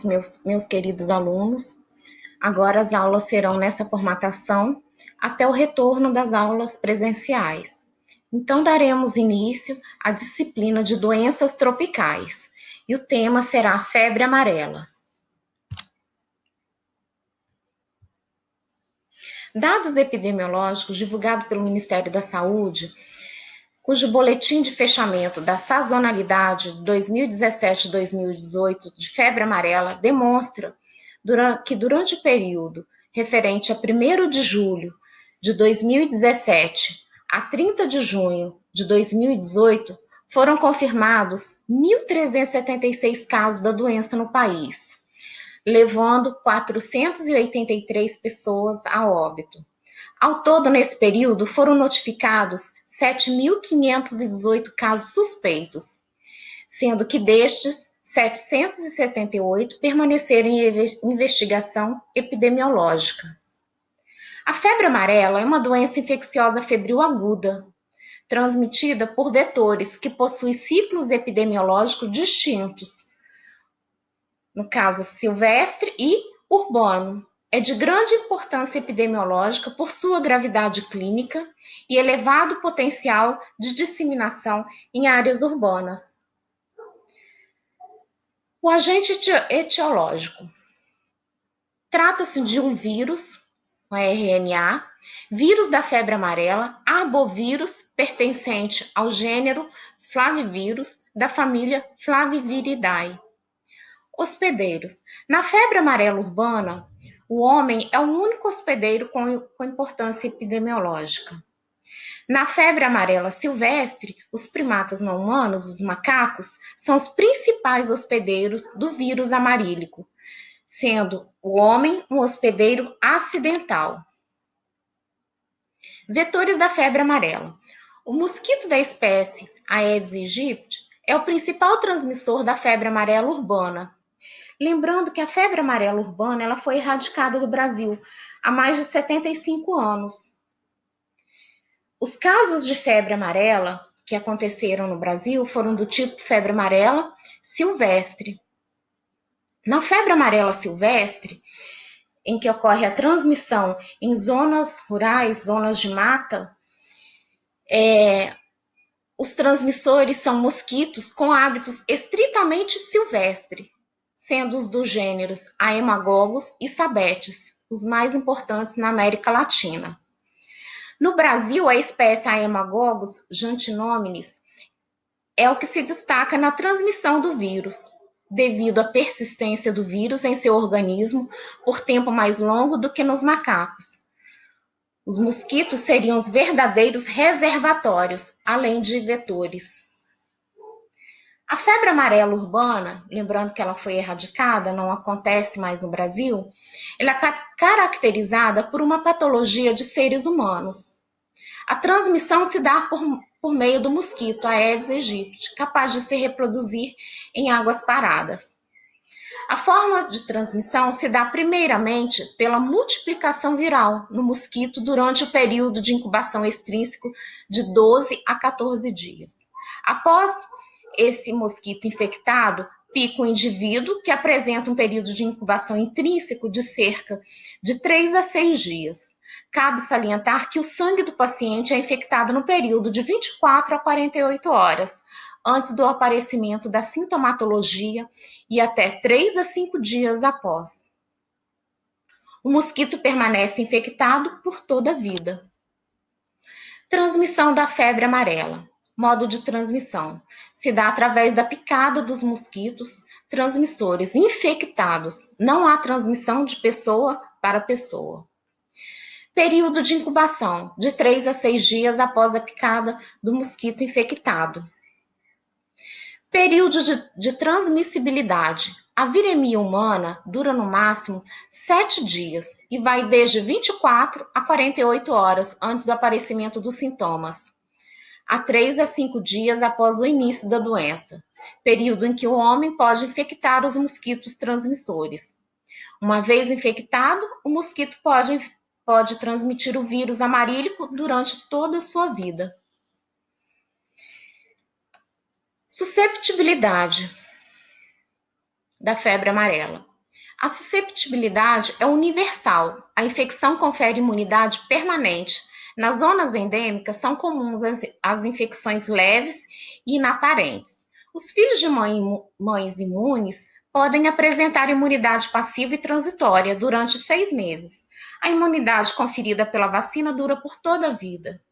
meus queridos alunos. Agora as aulas serão nessa formatação até o retorno das aulas presenciais. Então, daremos início à disciplina de doenças tropicais e o tema será a febre amarela. Dados epidemiológicos divulgados pelo Ministério da Saúde, cujo boletim de fechamento da sazonalidade 2017-2018 de febre amarela demonstra que durante o período referente a 1º de julho de 2017 a 30 de junho de 2018, foram confirmados 1.376 casos da doença no país, levando 483 pessoas a óbito. Ao todo, nesse período, foram notificados 7.518 casos suspeitos, sendo que destes, 778 permaneceram em investigação epidemiológica. A febre amarela é uma doença infecciosa febril aguda, transmitida por vetores que possuem ciclos epidemiológicos distintos, no caso silvestre e urbano. É de grande importância epidemiológica por sua gravidade clínica e elevado potencial de disseminação em áreas urbanas. O agente etiológico. Trata-se de um vírus, um RNA, vírus da febre amarela, arbovírus, pertencente ao gênero Flavivírus, da família Flaviviridae. Hospedeiros. Na febre amarela urbana, o homem é o único hospedeiro com importância epidemiológica. Na febre amarela silvestre, os primatas não humanos, os macacos, são os principais hospedeiros do vírus amarílico, sendo o homem um hospedeiro acidental. Vetores da febre amarela. O mosquito da espécie Aedes aegypti é o principal transmissor da febre amarela urbana. Lembrando que a febre amarela urbana ela foi erradicada do Brasil há mais de 75 anos. Os casos de febre amarela que aconteceram no Brasil foram do tipo febre amarela silvestre. Na febre amarela silvestre, em que ocorre a transmissão em zonas rurais, zonas de mata, os transmissores são mosquitos com hábitos estritamente silvestres, sendo os dos gêneros Haemagogos e Sabetes, os mais importantes na América Latina. No Brasil, a espécie Haemagogos jantinominis é o que se destaca na transmissão do vírus, devido à persistência do vírus em seu organismo por tempo mais longo do que nos macacos. Os mosquitos seriam os verdadeiros reservatórios, além de vetores. A febre amarela urbana, lembrando que ela foi erradicada, não acontece mais no Brasil, ela é caracterizada por uma patologia de seres humanos. A transmissão se dá por meio do mosquito Aedes aegypti, capaz de se reproduzir em águas paradas. A forma de transmissão se dá primeiramente pela multiplicação viral no mosquito durante o período de incubação extrínseco de 12 a 14 dias. Após esse mosquito infectado, pica o indivíduo, que apresenta um período de incubação intrínseco de cerca de 3 a 6 dias. Cabe salientar que o sangue do paciente é infectado no período de 24 a 48 horas, antes do aparecimento da sintomatologia e até 3 a 5 dias após. O mosquito permanece infectado por toda a vida. Transmissão da febre amarela. Modo de transmissão. Se dá através da picada dos mosquitos transmissores infectados. Não há transmissão de pessoa para pessoa. Período de incubação. De 3 a 6 dias após a picada do mosquito infectado. Período de transmissibilidade. A viremia humana dura no máximo 7 dias e vai desde 24 a 48 horas antes do aparecimento dos sintomas, a 3 a 5 dias após o início da doença, período em que o homem pode infectar os mosquitos transmissores. Uma vez infectado, o mosquito pode transmitir o vírus amarílico durante toda a sua vida. Susceptibilidade da febre amarela. A susceptibilidade é universal. A infecção confere imunidade permanente. Nas zonas endêmicas, são comuns as infecções leves e inaparentes. Os filhos de mães imunes podem apresentar imunidade passiva e transitória durante 6 meses. A imunidade conferida pela vacina dura por toda a vida.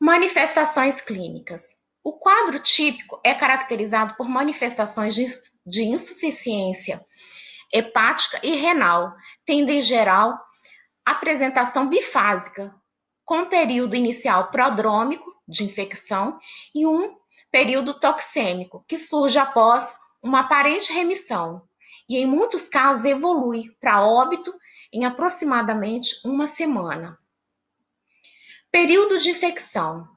Manifestações clínicas. O quadro típico é caracterizado por manifestações de insuficiência hepática e renal, tendo em geral apresentação bifásica, com período inicial prodrômico de infecção e um período toxêmico, que surge após uma aparente remissão e em muitos casos evolui para óbito em aproximadamente uma semana. Período de infecção.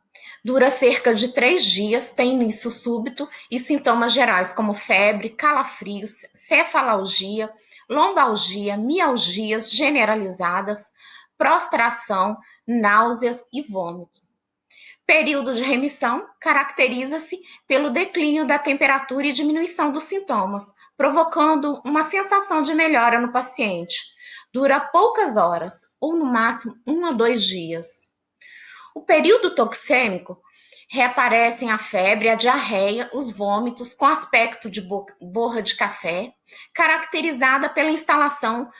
Dura cerca de 3 dias, tem início súbito e sintomas gerais como febre, calafrios, cefalgia, lombalgia, mialgias generalizadas, prostração, náuseas e vômito. Período de remissão caracteriza-se pelo declínio da temperatura e diminuição dos sintomas, provocando uma sensação de melhora no paciente. Dura poucas horas, ou no máximo 1 a 2 dias. O período toxêmico reaparecem a febre, a diarreia, os vômitos com aspecto de borra de café, caracterizada pela instalação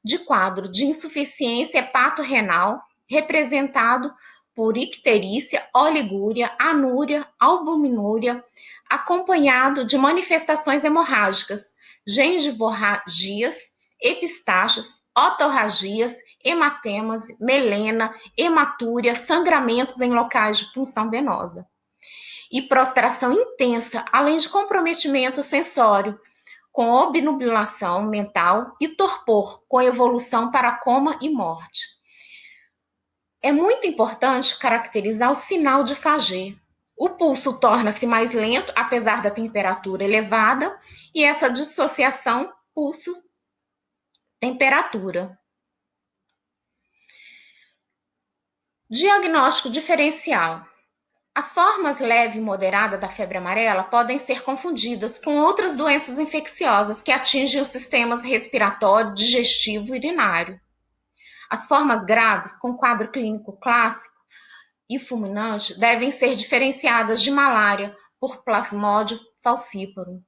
de quadro de insuficiência hepato-renal, representado por icterícia, oligúria, anúria, albuminúria, acompanhado de manifestações hemorrágicas, gengivorragias, epistaxis, otorragias, hematemas, melena, hematúria, sangramentos em locais de punção venosa. E prostração intensa, além de comprometimento sensório, com obnubilação mental e torpor, com evolução para coma e morte. É muito importante caracterizar o sinal de Fagê. O pulso torna-se mais lento, apesar da temperatura elevada, e essa dissociação pulso-temperatura. Diagnóstico diferencial. As formas leve e moderada da febre amarela podem ser confundidas com outras doenças infecciosas que atingem os sistemas respiratório, digestivo e urinário. As formas graves, com quadro clínico clássico e fulminante, devem ser diferenciadas de malária por Plasmodium falciparum,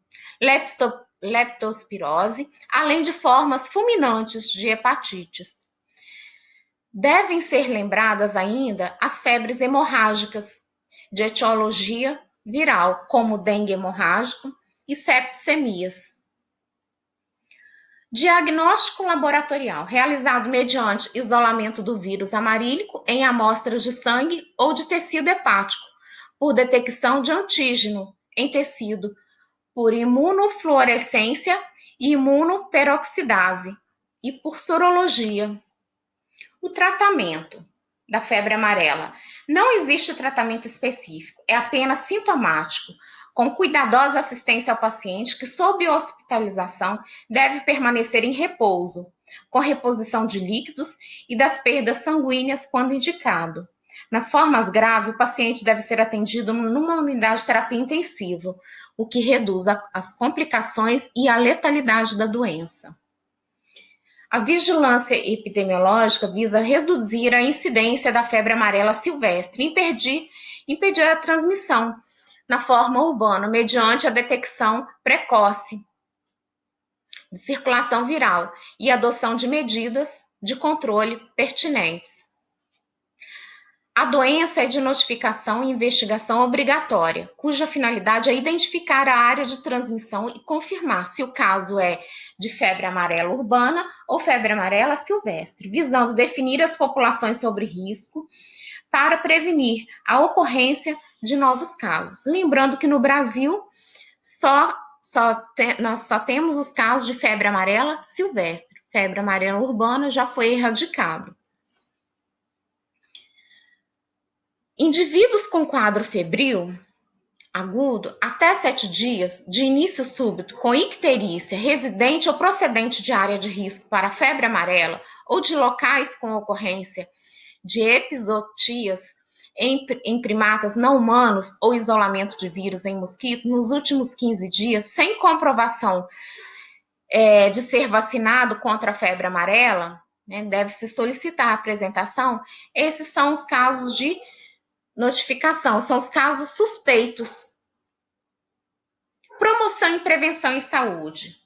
leptospirose, além de formas fulminantes de hepatites. Devem ser lembradas ainda as febres hemorrágicas, de etiologia viral, como dengue hemorrágico e septicemias. Diagnóstico laboratorial, realizado mediante isolamento do vírus amarílico em amostras de sangue ou de tecido hepático, por detecção de antígeno em tecido, por imunofluorescência e imunoperoxidase, e por sorologia. O tratamento da febre amarela. Não existe tratamento específico, é apenas sintomático, com cuidadosa assistência ao paciente que, sob hospitalização, deve permanecer em repouso, com reposição de líquidos e das perdas sanguíneas quando indicado. Nas formas graves, o paciente deve ser atendido numa unidade de terapia intensiva, o que reduz as complicações e a letalidade da doença. A vigilância epidemiológica visa reduzir a incidência da febre amarela silvestre e impedir a transmissão na forma urbana, mediante a detecção precoce de circulação viral e adoção de medidas de controle pertinentes. A doença é de notificação e investigação obrigatória, cuja finalidade é identificar a área de transmissão e confirmar se o caso é de febre amarela urbana ou febre amarela silvestre, visando definir as populações sobre risco para prevenir a ocorrência de novos casos. Lembrando que no Brasil nós só temos os casos de febre amarela silvestre. Febre amarela urbana já foi erradicado. Indivíduos com quadro febril agudo até 7 dias de início súbito com icterícia residente ou procedente de área de risco para febre amarela ou de locais com ocorrência de epizootias em primatas não humanos ou isolamento de vírus em mosquito nos últimos 15 dias, sem comprovação de ser vacinado contra a febre amarela, né, deve-se solicitar a apresentação. Esses são os casos de notificação, são os casos suspeitos. Promoção e prevenção em saúde.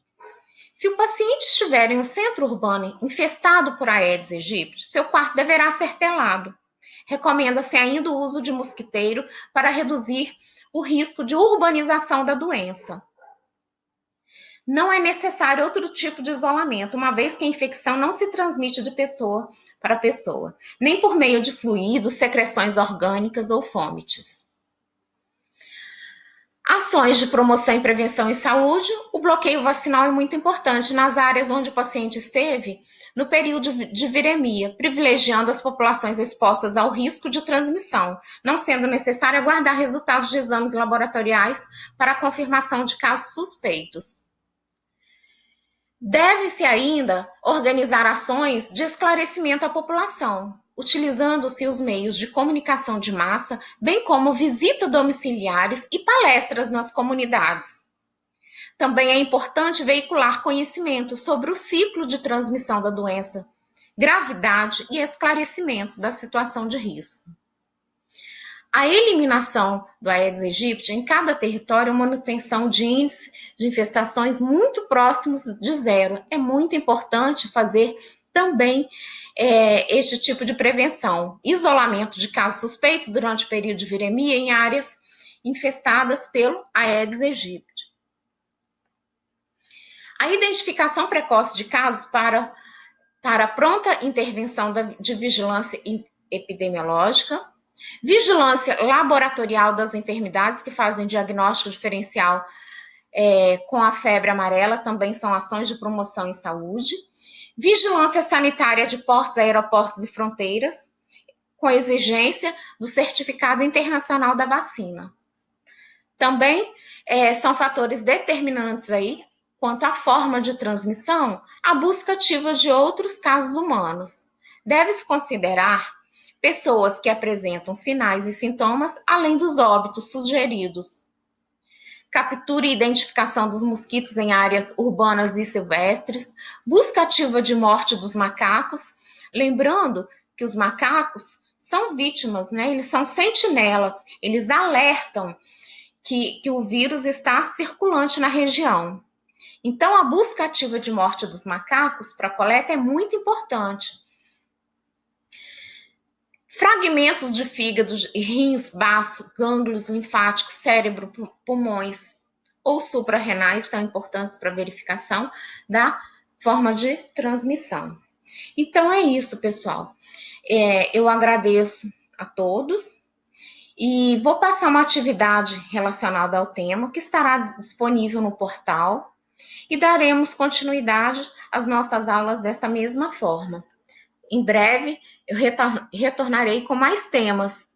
Se o paciente estiver em um centro urbano infestado por Aedes aegypti, seu quarto deverá ser telado. Recomenda-se ainda o uso de mosquiteiro para reduzir o risco de urbanização da doença. Não é necessário outro tipo de isolamento, uma vez que a infecção não se transmite de pessoa para pessoa, nem por meio de fluidos, secreções orgânicas ou fomites. Ações de promoção e prevenção em saúde. O bloqueio vacinal é muito importante nas áreas onde o paciente esteve no período de viremia, privilegiando as populações expostas ao risco de transmissão, não sendo necessário aguardar resultados de exames laboratoriais para a confirmação de casos suspeitos. Deve-se ainda organizar ações de esclarecimento à população, utilizando-se os meios de comunicação de massa, bem como visitas domiciliares e palestras nas comunidades. Também é importante veicular conhecimento sobre o ciclo de transmissão da doença, gravidade e esclarecimento da situação de risco. A eliminação do Aedes aegypti em cada território é uma manutenção de índice de infestações muito próximos de zero. É muito importante fazer também este tipo de prevenção. Isolamento de casos suspeitos durante o período de viremia em áreas infestadas pelo Aedes aegypti. A identificação precoce de casos para pronta intervenção de vigilância epidemiológica, vigilância laboratorial das enfermidades que fazem diagnóstico diferencial com a febre amarela, também são ações de promoção em saúde. Vigilância sanitária de portos, aeroportos e fronteiras, com exigência do certificado internacional da vacina. Também são fatores determinantes aí, quanto à forma de transmissão, a busca ativa de outros casos humanos. Deve-se considerar pessoas que apresentam sinais e sintomas, além dos óbitos sugeridos. Captura e identificação dos mosquitos em áreas urbanas e silvestres, busca ativa de morte dos macacos, lembrando que os macacos são vítimas, né? Eles são sentinelas, eles alertam que o vírus está circulante na região. Então, a busca ativa de morte dos macacos para coleta é muito importante. Fragmentos de fígado, rins, baço, gânglios linfáticos, cérebro, pulmões ou suprarrenais são importantes para verificação da forma de transmissão. Então é isso, pessoal. Eu agradeço a todos e vou passar uma atividade relacionada ao tema que estará disponível no portal e daremos continuidade às nossas aulas desta mesma forma. Em breve, eu retornarei com mais temas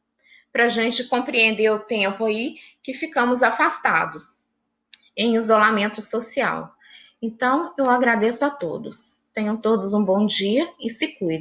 para a gente compreender o tempo aí que ficamos afastados em isolamento social. Então, eu agradeço a todos. Tenham todos um bom dia e se cuidem.